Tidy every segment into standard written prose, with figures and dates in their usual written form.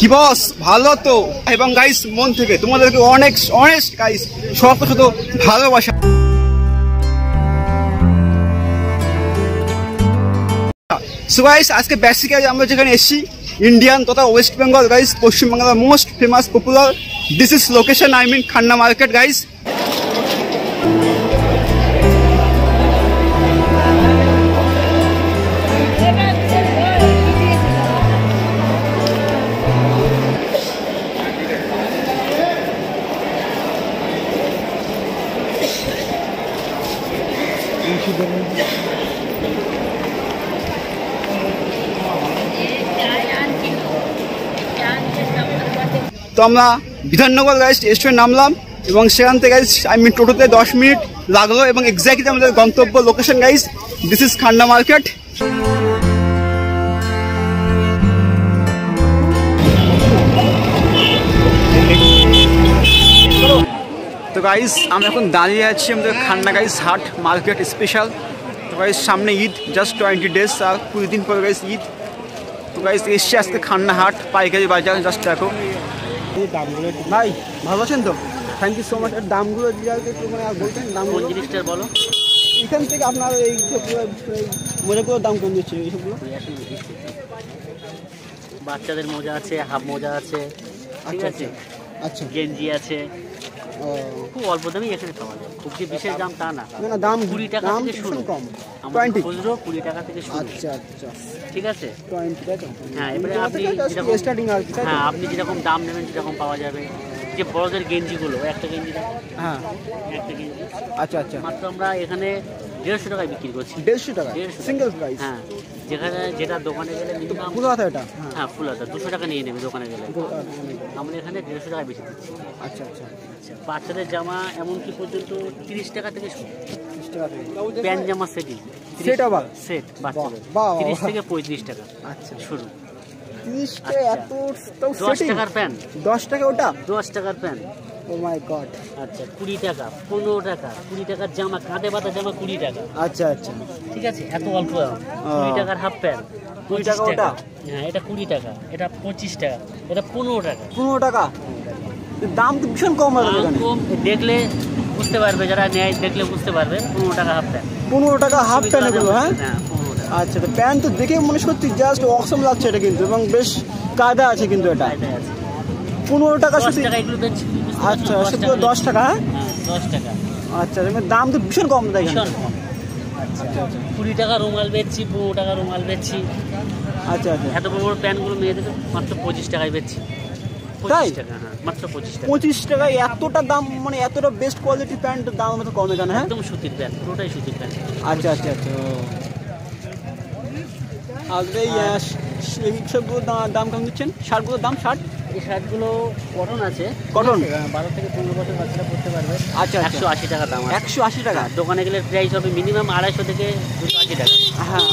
কি বস ভালো তো? এবং গাইস মন থেকে তোমাদেরকে অনেক অনেক গাইস শত শত ভালোবাসা। সো গাইস আজকে বেসিক্যালি আমরা যেখানে এসেছি ইন্ডিয়ান তথা ওয়েস্ট বেঙ্গল গাইস পশ্চিমবাংলার most famous popular this is location I mean Khanna market guys. তো আমরা বিধাননগর গাইস স্টেশনে নামলাম এবং সেখান থেকে গাইস আই মিন টোটোতে 10 মিনিট লাগলো এবং এক্স্যাক্টলি আমাদের গন্তব্য location guys this is Khanna market. তো গাইস আমরা এখন দাঁড়িয়ে আছি আমাদের খান্না গাইস হাট মার্কেট স্পেশাল। তো গাইস সামনে ঈদ জাস্ট 20 ডেজ আর 20 দিন পরে গাইস ঈদ। তো গাইস এসছি আজকে খান্না হাট পাইকারি বাজার জাস্ট দেখো দামগুলো। ভাই ভালো আছেন তো? Thank you so much. দামগুলো একটু মানে বলছেন দামগুলো জিনিসটা বলো। এখান থেকে আপনার এই মোজাগুলোর দাম কম দিচ্ছে এইসবগুলো? বাচ্চাদের মোজা আছে, হাফ মোজা আছে, ঠিক আছে, আচ্ছা গেঞ্জি আছে, খুব অল্প দামই এখানে পাওয়া যায়, খুব যে বিশেষ দাম তা না। না দাম 20 টাকা থেকে শুরু, কম 20 খুচরো 20 টাকা থেকে শুরু। আচ্ছা আচ্ছা ঠিক আছে 20 টাকা। হ্যাঁ এবারে আপনি যেরকম স্টার্টিং আর কি, হ্যাঁ আপনি যেরকম দাম নেবেন সেরকম পাওয়া যাবে। যে বড়দের গেঞ্জিগুলো একটা গেঞ্জি দাম, হ্যাঁ একটা গেঞ্জি আচ্ছা আচ্ছা মাত্র আমরা এখানে 150 টাকায় বিক্রি করছি। 150 টাকা সিঙ্গেল প্রাইস? হ্যাঁ যেখানে যেটা দোকানে গেলে মিনিমাম ফুল হাতা এটা, হ্যাঁ ফুল হাতা 200 টাকা নিয়ে নেবে দোকানে গেলে, আমরা এখানে 150 টাকা বেশি দিচ্ছি। আচ্ছা আচ্ছা আচ্ছা বাচ্চাদের জামা এমনকি পর্যন্ত 30 টাকা থেকে শুরু, 30 টাকা থেকে প্যান্ট জামা সেটিং সেট আবার সেট বাচ্চাদের বাহ 30 থেকে 35 টাকা আচ্ছা শুরু। 30 টাকা এত তাও 10 টাকার প্যান্ট, 10 টাকা ওটা 10 টাকার প্যান্ট। ও মাই গড। আচ্ছা 20 টাকা, 15 টাকা, 20 টাকার জামা, কাঁধে বাঁধা জামা 20 টাকা। আচ্ছা আচ্ছা ঠিক আছে এত অল্প দাম। 20 টাকার হাফ প্যান্ট 20 টাকা ওটা? হ্যাঁ এটা 20 টাকা, এটা 25 টাকা, এটা 15 টাকা। 15 টাকা দাম তো ভীষণ কম আছে এখানে। কম দেখলে বুঝতে পারবে, যারা নেয় দেখলে বুঝতে পারবে 15 টাকা হাফ প্যান্ট। 15 টাকা হাফ প্যান্ট এগুলো? হ্যাঁ 15 টাকা। আচ্ছা তো প্যান্ট তো দেখে মনে সত্যি জাস্ট অসম লাগছে এটা কিন্তু, এবং বেশ কায়দা আছে কিন্তু এটা। 15 টাকা শুধু? আচ্ছা শুধু 10 টাকা? হ্যাঁ 10 টাকা। আচ্ছা দাম তো ভীষণ কম তাই? ভীষণ কম। আচ্ছা 20 টাকা রুমাল বেচছি, 15 টাকা রুমাল বেচছি। আচ্ছা আচ্ছা এত বড় বড় প্যান্টগুলো মেয়েদের মাত্র 25 টাকায় বেচছি। 25 টাকা, হ্যাঁ মাত্র 25 টাকা। 25 টাকায় এতটা দাম, মানে এতটা বেস্ট কোয়ালিটি প্যান্টের দাম এত কম এখানে? হ্যাঁ একদম সুতির প্যান্ট, পুরোটাই সুতির প্যান্ট। আচ্ছা আচ্ছা আচ্ছা আর এই সবগুলোর দাম কেমন দিচ্ছেন? শার্টগুলোর দাম? শার্ট এই শার্টগুলো কটন আছে, কটন 12 থেকে 15 বছর বাচ্চারা পড়তে পারবে। আচ্ছা 180 টাকা দাম। 180 টাকা? দোকানে গেলে প্রাইস হবে মিনিমাম 250 থেকে 280 টাকা। হ্যাঁ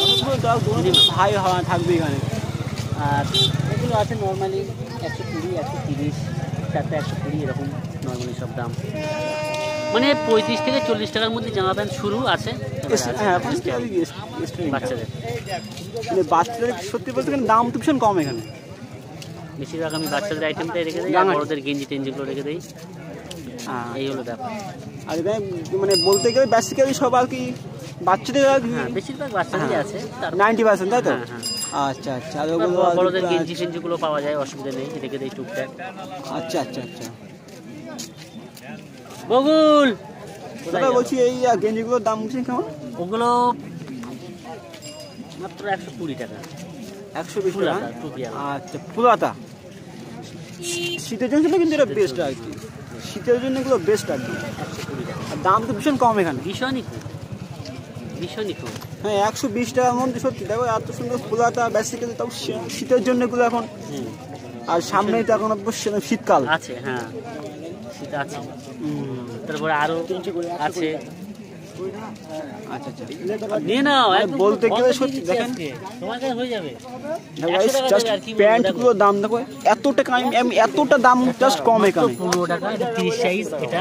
ভাই হওয়া থাকবে এখানে। আর এগুলো আছে নর্মালি 120, 130, 120 এরকম নর্মালি সব দাম। মানে 35 থেকে 40 টাকার মধ্যে জামা প্যান্ট শুরু আছে বাচ্চাদের। বাচ্চাদের সত্যি বলতে দাম তো ভীষণ কম এখানে। বেশিরভাগ আমি বাচ্চাদের আইটেমটাই রেখে দিই, বড়দের গেঞ্জি টেঞ্জিগুলো রেখে দিই। এই হলো ব্যাপার। আর মানে বলতে গেলে বেসিক্যালি সব আর কি বাচ্চাদের? হ্যাঁ বেশিরভাগ বাচ্চাদেরই আছে 90% তাই তো? হ্যাঁ আচ্ছা আচ্ছা আর বড়দের গেঞ্জি টেঞ্জিগুলো পাওয়া যায়, অসুবিধা নেই, রেখে দিই টুকটাক। আচ্ছা আচ্ছা আচ্ছা বগুল দাদা বলছি এই গেঞ্জিগুলোর দাম কেমন? ওগুলো মাত্র 120 টাকা। 120 টাকা? আচ্ছা ফুল হাতা শীতের জন্য কিন্তু এটা বেস্ট আর কি, শীতের জন্য এগুলো বেস্ট আর কি। 120 টাকা আর দাম তো ভীষণ কম এখানে, ভীষণই কম, ভীষণই কম। হ্যাঁ 120 টাকার মধ্যে সত্যি দেখো এত সুন্দর ফুল হাতা বেসিক্যালি, তাও শীতের জন্য এগুলো এখন। আর সামনেই তো এখন শীতকাল আছে, হ্যাঁ শীত আছে। তারপরে আরো আছে আচ্ছা আচ্ছা নিয়ে নাও, মানে একদম বলতে পুরো গেলে বন্ধ সত্যি দিয়ে দেখেন। দিচ্ছি আজকে। তোমার কাছে হয়ে যাবে। গাইস 100 টাকা জাস্ট দেবে আর কি বলবো, প্যান্টগুলোর দাম দেখো এত টাকা, আমি এতটা দাম জাস্ট কম এখানে। 15 টাকা, এটা 30 সাইজ, এটা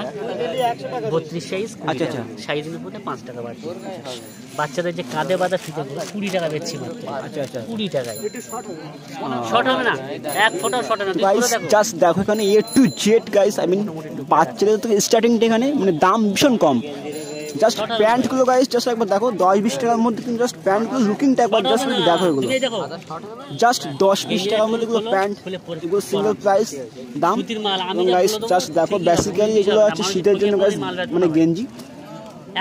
32 সাইজ। আচ্ছা, আচ্ছা। সাইজের উপরে 5 টাকা বাড়ছে। বাচ্চাদের যে কাঁধে বাঁধা ফিতেগুলো 20 টাকা বেচছি মাত্র। আচ্ছা আচ্ছা 20 টাকায় শর্ট হবে না, এক ফোঁটাও শর্ট হবে না। তুমি গাইস খুলে দেখো। জাস্ট দেখো এখানে A to Z guys, I mean বাচ্চাদের তো স্টার্টিংটা এখানে মানে দাম ভীষণ কম। জাস্ট প্যান্টগুলো গাইস জাস্ট একবার দেখো 10-20 টাকার মধ্যে, কিন্তু জাস্ট প্যান্টগুলো লুকিংটা একবার জাস্ট দেখো এগুলো তুমি এই দেখো, জাস্ট 10-20 টাকার মধ্যে এগুলো প্যান্ট, এগুলো সিঙ্গেল প্রাইস দাম। সুতির মাল। আমি এবং গাইস জাস্ট দেখো বেসিক্যালি এগুলো হচ্ছে শীতের জন্য গাইস মানে গেঞ্জি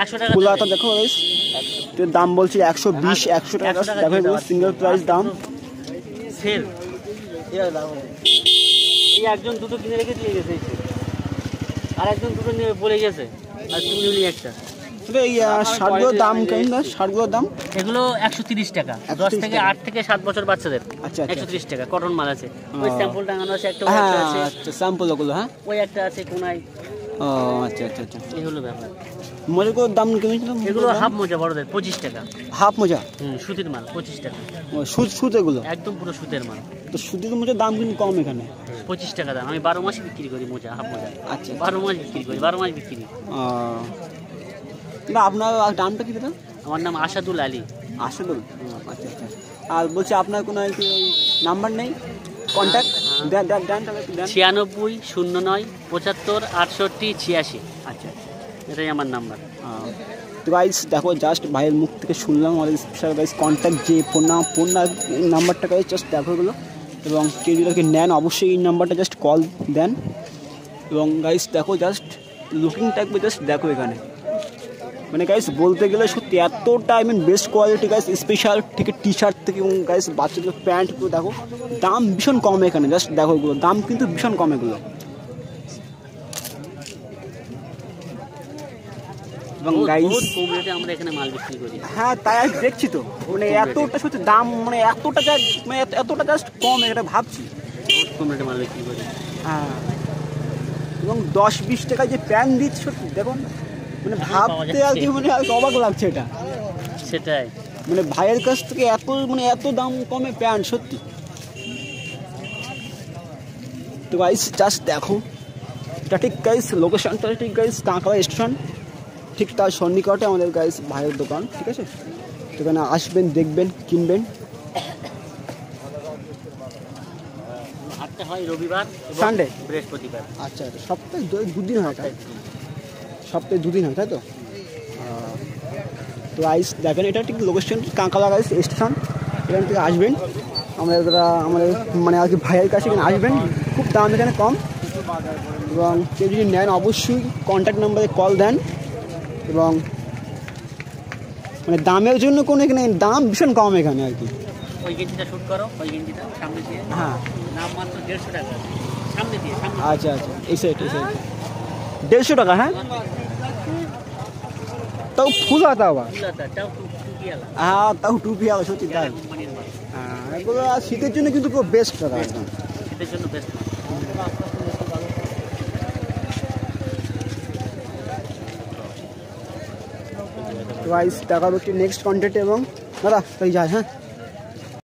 100 টাকা খোলাটা দেখো গাইস, এর দাম বলছি 120-100 টাকা। দেখো এগুলো সিঙ্গেল প্রাইস দাম। সেল। এই একজন দুটো কিনে রেখে দিয়ে গেছে, আর একজন দুটো নিয়ে বলে গেছে, আর তুমি নিয়ে একটা। এই শার্টগুলোর দাম কেমন? শার্টগুলোর দাম এগুলো 130 টাকা, 10 থেকে 8 থেকে 7 বছর বাচ্চাদের। আচ্ছা, আচ্ছা। 130 টাকা কটন মাল আছে। ওই স্যাম্পল টাঙানো আছে, একটা হ্যাঁ আছে, আচ্ছা স্যাম্পল ওগুলো। হ্যাঁ ওই একটা আছে কোনায়। ও আচ্ছা আচ্ছা আচ্ছা। এই হলো ব্যাপার। মোজাগুলোর দাম কেমন ছিল? এগুলো হাফ মোজা বড়দের 25 টাকা। হাফ মোজা? সুতির মাল 25 টাকা। ও সুত এগুলো একদম পুরো সুতের মাল। তো সুতির মোজার দাম কিন্তু কম এখানে। 25 টাকা দাম। আমি 12 মাসে বিক্রি করি মোজা, হাফ মোজা। আচ্ছা 12 মাস বিক্রি করি, 12 মাস বিক্রি। ও না, আপনার দামটা কি দাদা? আমার নাম আসাদুল আলী। আসাদুল? আচ্ছা আচ্ছা। আর বলছি আপনার কোনো কি নাম্বার নেই, কন্ট্যাক্ট দেন তাহলে একটু দেন। 96 09 75 68 86। আচ্ছা এটাই আমার নাম্বার। তো গাইস দেখো জাস্ট ভাইয়ের মুখ থেকে শুনলাম আমাদের স্পেশাল গাইস কন্ট্যাক্ট যে ফোন নাম্বারটা গাইস জাস্ট দেখো এগুলো, এবং কেউ যদি নেন অবশ্যই এই নাম্বারটা জাস্ট কল দেন। এবং গাইস দেখো জাস্ট লুকিংটা একবার জাস্ট দেখো এখানে, মানে গাইস বলতে গেলে সত্যি এতটা I mean best quality guys, special থেকে টি শার্ট থেকে এবং গাইস বাচ্চাদের প্যান্টগুলো দেখো দাম ভীষণ কম এখানে। জাস্ট দেখো এগুলো দাম কিন্তু ভীষণ কম এগুলো। এবং গাইস কম রেটে আমরা এখানে মাল বিক্রি করি। হ্যাঁ তাই আমি দেখছি তো, মানে এতটা সত্যি দাম, মানে এতটা মানে এতটা জাস্ট কম এটা ভাবছি। বহুত কম রেটে মাল বিক্রি করি। হ্যাঁ এবং 10-20 টাকায় যে প্যান্ট দিচ্ছে সত্যি দেখুন, মানে ভাবতে আর কি মানে আর অবাক লাগছে এটা। সেটাই, মানে ভাইয়ের কাছ থেকে এত দাম কমে প্যান্ট সত্যি। তো গাইস জাস্ট দেখো এটা ঠিক গাইস লোকেশনটা ঠিক গাইস কাঁকড়া স্টেশন, ঠিক তার সন্নিকটে আমাদের গাইস ভাইয়ের দোকান, ঠিক আছে? সেখানে আসবেন, দেখবেন, কিনবেন। হাটটা হয় রবিবার, সানডে, বৃহস্পতিবার। আচ্ছা আচ্ছা, সপ্তাহে 2 দিন হয়, তাই? সপ্তাহে 2 দিন হয়, তাই তো? তো গাইস দেখেন এটা ঠিক লোকেশন কাঁকড়া গাইস স্টেশন, এখান থেকে আসবেন আমাদের মানে আর কি ভাইয়ের কাছে এখানে আসবেন, খুব দাম এখানে কম। এবং কেউ যদি নেন অবশ্যই কন্ট্যাক্ট নাম্বারে কল দেন। এবং মানে দামের জন্য কোনো এখানে দাম ভীষণ কম এখানে আর কি। ওই গেঞ্জিটা শুট করো, ওই গেঞ্জিটা সামনে দিয়ে। হ্যাঁ নাম মাত্র 150 টাকা, সামনে দিয়ে সামনে। আচ্ছা আচ্ছা, এই সাইড 150 টাকা। হ্যাঁ তাও ফুল হাতা আবার। তাও টুপিওয়ালা। হ্যাঁ তাও টুপিওয়ালা, সত্যি তাই। কোম্পানির মাল। হ্যাঁ এগুলো শীতের জন্য কিন্তু পুরো বেস্ট টাকা একদম। এদের জন্য বেস্ট। তো গাইস দেখা হচ্ছে নেক্সট কন্টেন্টে। এবং দাদা তাই যায়। হ্যাঁ।